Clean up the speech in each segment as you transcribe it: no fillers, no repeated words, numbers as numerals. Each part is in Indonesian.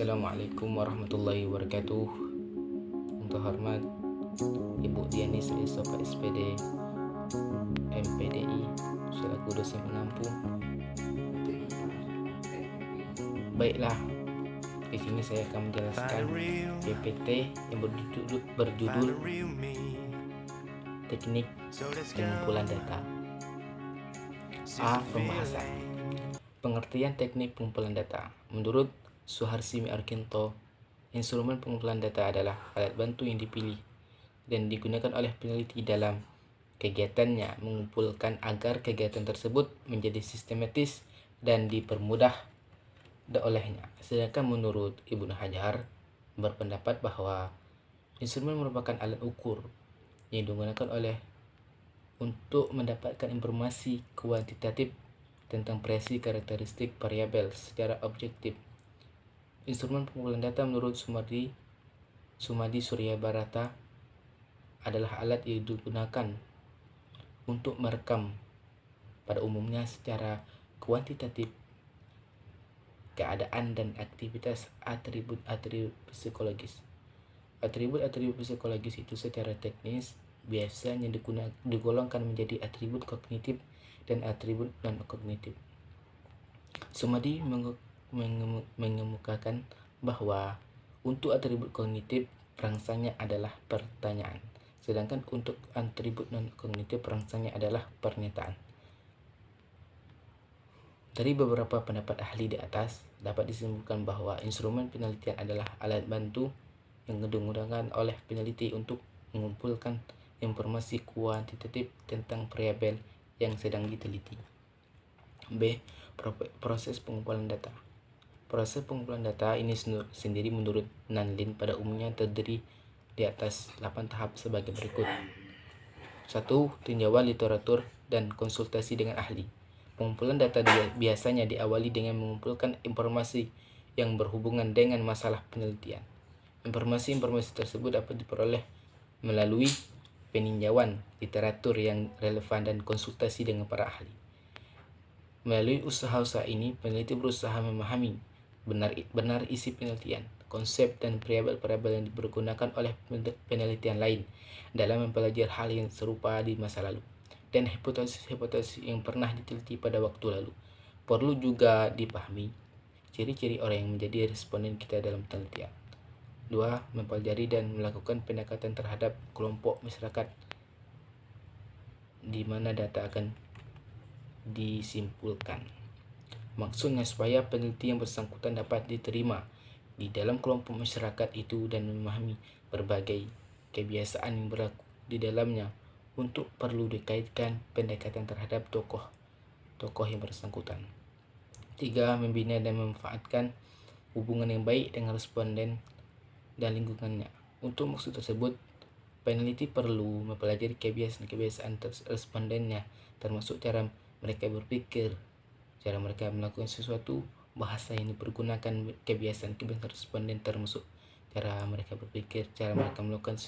Assalamualaikum warahmatullahi wabarakatuh. Yang terhormat Ibu Diani Selisopa SPD MPDI selaku dosen penampung. Baiklah, di sini saya akan menjelaskan PPT yang berjudul Teknik Pengumpulan Data. A. Pembahasan. Pengertian teknik pengumpulan data. Menurut Suharsimi Arkinto, instrumen pengumpulan data adalah alat bantu yang dipilih dan digunakan oleh peneliti dalam kegiatannya mengumpulkan agar kegiatan tersebut menjadi sistematis dan dipermudah olehnya. Sedangkan menurut Ibnu Hajar berpendapat bahwa instrumen merupakan alat ukur yang digunakan untuk mendapatkan informasi kuantitatif tentang presi karakteristik variabel secara objektif. Instrumen pengumpulan data menurut Sumadi Surya Barata adalah alat yang digunakan untuk merekam pada umumnya secara kuantitatif keadaan dan aktivitas atribut-atribut psikologis. Atribut-atribut psikologis itu secara teknis biasanya digolongkan menjadi atribut kognitif dan atribut non-kognitif. Sumadi mengemukakan bahwa untuk atribut kognitif perangsangnya adalah pertanyaan, sedangkan untuk atribut non-kognitif perangsangnya adalah pernyataan. Dari beberapa pendapat ahli di atas, dapat disimpulkan bahwa instrumen penelitian adalah alat bantu yang digunakan oleh peneliti untuk mengumpulkan informasi kuantitatif tentang variabel yang sedang diteliti. B. Proses pengumpulan data. Proses pengumpulan data ini sendiri menurut Nanlin pada umumnya terdiri di atas 8 tahap sebagai berikut. 1. Tinjauan literatur dan konsultasi dengan ahli. Pengumpulan data biasanya diawali dengan mengumpulkan informasi yang berhubungan dengan masalah penelitian. Informasi-informasi tersebut dapat diperoleh melalui peninjauan literatur yang relevan dan konsultasi dengan para ahli. Melalui usaha-usaha ini, peneliti berusaha memahami benar isi penelitian, konsep dan variabel-variabel yang dipergunakan oleh penelitian lain dalam mempelajari hal yang serupa di masa lalu, dan hipotesis-hipotesis yang pernah diteliti pada waktu lalu. Perlu juga dipahami ciri-ciri orang yang menjadi responden kita dalam penelitian. 2. Mempelajari dan melakukan pendekatan terhadap kelompok masyarakat di mana data akan disimpulkan. Maksudnya supaya peneliti yang bersangkutan dapat diterima di dalam kelompok masyarakat itu dan memahami berbagai kebiasaan yang berlaku di dalamnya untuk perlu dikaitkan pendekatan terhadap tokoh yang bersangkutan. 3. Membina dan memanfaatkan hubungan yang baik dengan responden dan lingkungannya. Untuk maksud tersebut, peneliti perlu mempelajari kebiasaan respondennya, termasuk cara mereka berpikir, cara mereka melakukan sesuatu, bahasa yang dipergunakan, kebiasaan responden termasuk cara mereka berpikir, cara mereka melakukan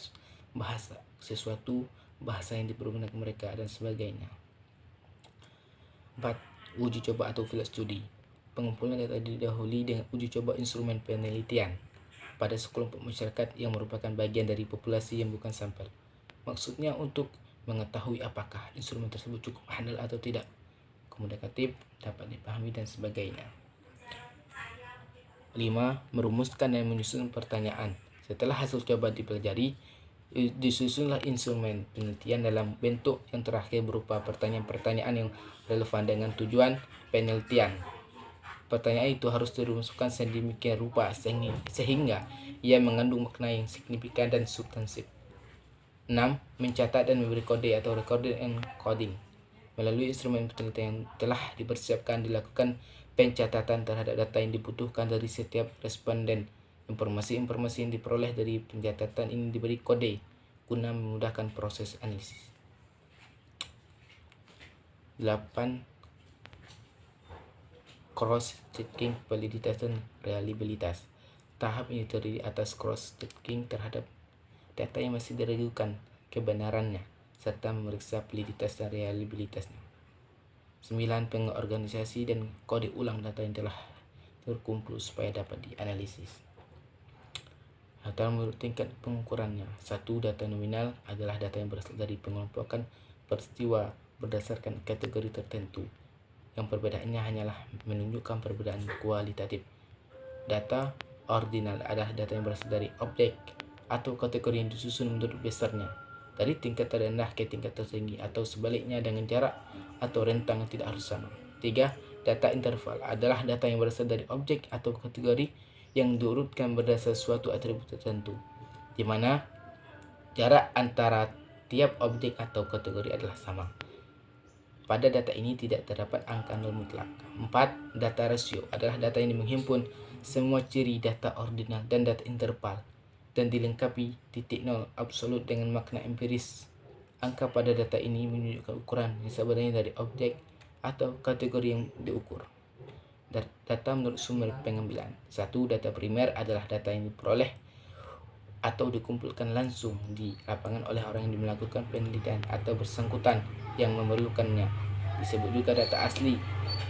sesuatu, bahasa yang dipergunakan mereka, dan sebagainya. 4. Uji coba atau field study. Pengumpulan data didahului dengan uji coba instrumen penelitian pada sekelompok masyarakat yang merupakan bagian dari populasi yang bukan sampel. Maksudnya untuk mengetahui apakah instrumen tersebut cukup handal atau tidak, komunikatif, dapat dipahami, dan sebagainya. 5. Merumuskan dan menyusun pertanyaan. Setelah hasil coba dipelajari, disusunlah instrumen penelitian dalam bentuk yang terakhir berupa pertanyaan-pertanyaan yang relevan dengan tujuan penelitian. Pertanyaan itu harus dirumuskan sedemikian rupa sehingga ia mengandung makna yang signifikan dan substansif. 6. Mencatat dan memberi kode atau recording and coding. Melalui instrumen penelitian yang telah dipersiapkan, dilakukan pencatatan terhadap data yang dibutuhkan dari setiap responden. Informasi-informasi yang diperoleh dari pencatatan ini diberi kode guna memudahkan proses analisis. 8. Cross-checking validitas dan reliabilitas. Tahap ini terdiri atas cross-checking terhadap data yang masih diragukan kebenarannya serta memeriksa validitas dan reliabilitasnya. 9. Pengorganisasi dan kode ulang data yang telah terkumpul supaya dapat dianalisis. atau menurut tingkat pengukurannya. Satu, data nominal adalah data yang berasal dari pengelompokan peristiwa berdasarkan kategori tertentu. Yang perbedaannya hanyalah menunjukkan perbedaan kualitatif. Data ordinal adalah data yang berasal dari objek atau kategori yang disusun menurut besarnya, dari tingkat terendah ke tingkat tertinggi, atau sebaliknya dengan jarak atau rentang yang tidak harus sama. 3. Data interval adalah data yang berasal dari objek atau kategori yang diurutkan berdasar suatu atribut tertentu, di mana jarak antara tiap objek atau kategori adalah sama. Pada data ini tidak terdapat angka nol mutlak. 4. Data rasio adalah data yang menghimpun semua ciri data ordinal dan data interval dan dilengkapi titik nol absolut dengan makna empiris. Angka pada data ini menunjukkan ukuran yang sebenarnya dari objek atau kategori yang diukur. Data menurut sumber pengambilan. 1. Data primer adalah data yang diperoleh atau dikumpulkan langsung di lapangan oleh orang yang melakukan penelitian atau bersangkutan yang memerlukannya. Disebut juga data asli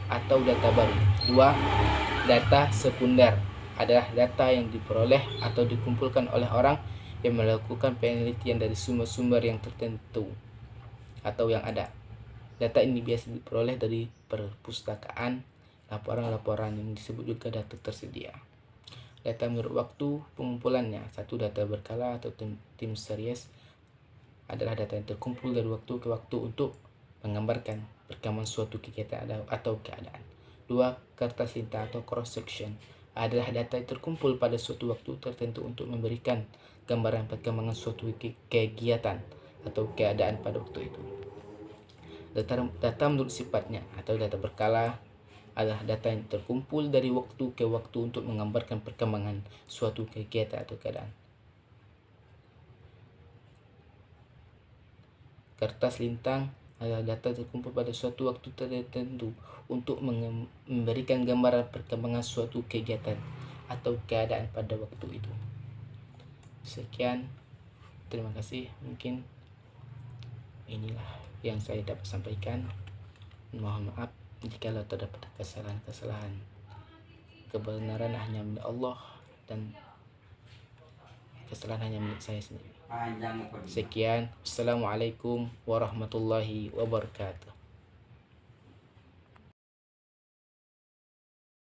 atau data baru. 2. Data sekunder adalah data yang diperoleh atau dikumpulkan oleh orang yang melakukan penelitian dari sumber-sumber yang tertentu atau yang ada. Data ini biasa diperoleh dari perpustakaan, laporan-laporan yang disebut juga data tersedia. Data menurut waktu pengumpulannya. 1. Data berkala atau time series adalah data yang terkumpul dari waktu ke waktu untuk menggambarkan perkembangan suatu kegiatan atau keadaan. 2. Kertas lintah atau cross section adalah data yang terkumpul pada suatu waktu tertentu untuk memberikan gambaran perkembangan suatu kegiatan atau keadaan pada waktu itu. Data menurut sifatnya atau data berkala adalah data yang terkumpul dari waktu ke waktu untuk menggambarkan perkembangan suatu kegiatan atau keadaan. Kertas lintang adalah data terkumpul pada suatu waktu tertentu untuk memberikan gambaran perkembangan suatu kegiatan atau keadaan pada waktu itu. Sekian, terima kasih. Mungkin inilah yang saya dapat sampaikan. Mohon maaf jika terdapat kesalahan-kesalahan. Kebenaran hanya milik Allah dan kesalahan hanya milik saya sendiri. Sekian, Assalamualaikum warahmatullahi wabarakatuh.